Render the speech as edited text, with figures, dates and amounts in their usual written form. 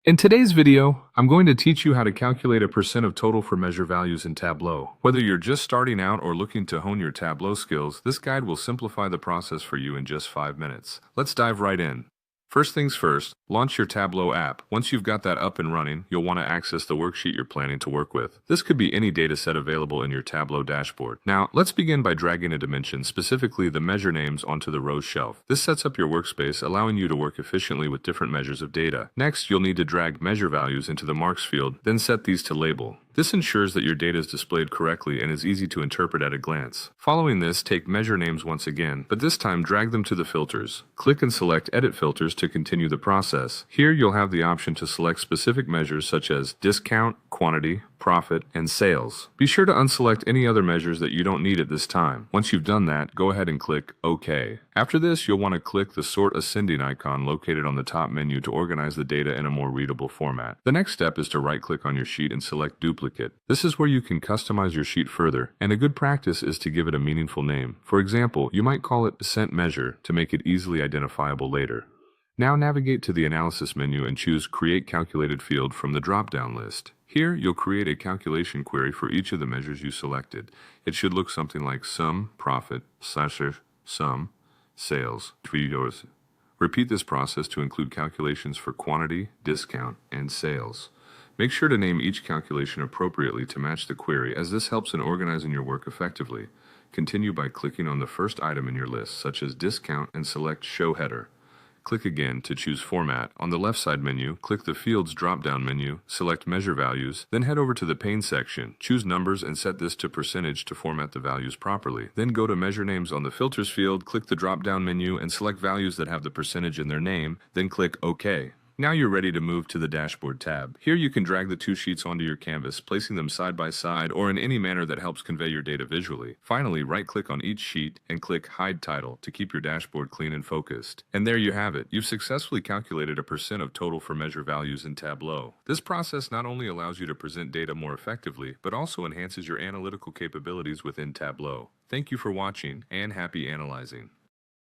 In today's video, I'm going to teach you how to calculate a percent of total for measure values in Tableau. Whether you're just starting out or looking to hone your Tableau skills, this guide will simplify the process for you in just 5 minutes. Let's dive right in. First things first, launch your Tableau app. Once you've got that up and running, you'll want to access the worksheet you're planning to work with. This could be any data set available in your Tableau dashboard. Now, let's begin by dragging a dimension, specifically the measure names, onto the rows shelf. This sets up your workspace, allowing you to work efficiently with different measures of data. Next, you'll need to drag measure values into the marks field, then set these to label. This ensures that your data is displayed correctly and is easy to interpret at a glance. Following this, take measure names once again, but this time drag them to the filters. Click and select Edit Filters to continue the process. Here you'll have the option to select specific measures such as discount, quantity, profit, and sales. Be sure to unselect any other measures that you don't need at this time. Once you've done that, go ahead and click OK. After this, you'll want to click the Sort Ascending icon located on the top menu to organize the data in a more readable format. The next step is to right-click on your sheet and select Duplicate. This is where you can customize your sheet further, and a good practice is to give it a meaningful name. For example, you might call it Percent Measure to make it easily identifiable later. Now navigate to the Analysis menu and choose Create Calculated Field from the drop-down list. Here, you'll create a calculation query for each of the measures you selected. It should look something like sum, profit, sum, sales, $3. Repeat this process to include calculations for quantity, discount, and sales. Make sure to name each calculation appropriately to match the query, as this helps in organizing your work effectively. Continue by clicking on the first item in your list, such as discount, and select Show Header. Click again to choose Format. On the left side menu, click the Fields drop-down menu, select Measure Values, then head over to the Pane section. Choose Numbers and set this to percentage to format the values properly. Then go to Measure Names on the Filters field, click the drop-down menu, and select values that have the percentage in their name, then click OK. Now you're ready to move to the Dashboard tab. Here you can drag the two sheets onto your canvas, placing them side by side or in any manner that helps convey your data visually. Finally, right-click on each sheet and click Hide Title to keep your dashboard clean and focused. And there you have it. You've successfully calculated a percent of total for measure values in Tableau. This process not only allows you to present data more effectively, but also enhances your analytical capabilities within Tableau. Thank you for watching, and happy analyzing.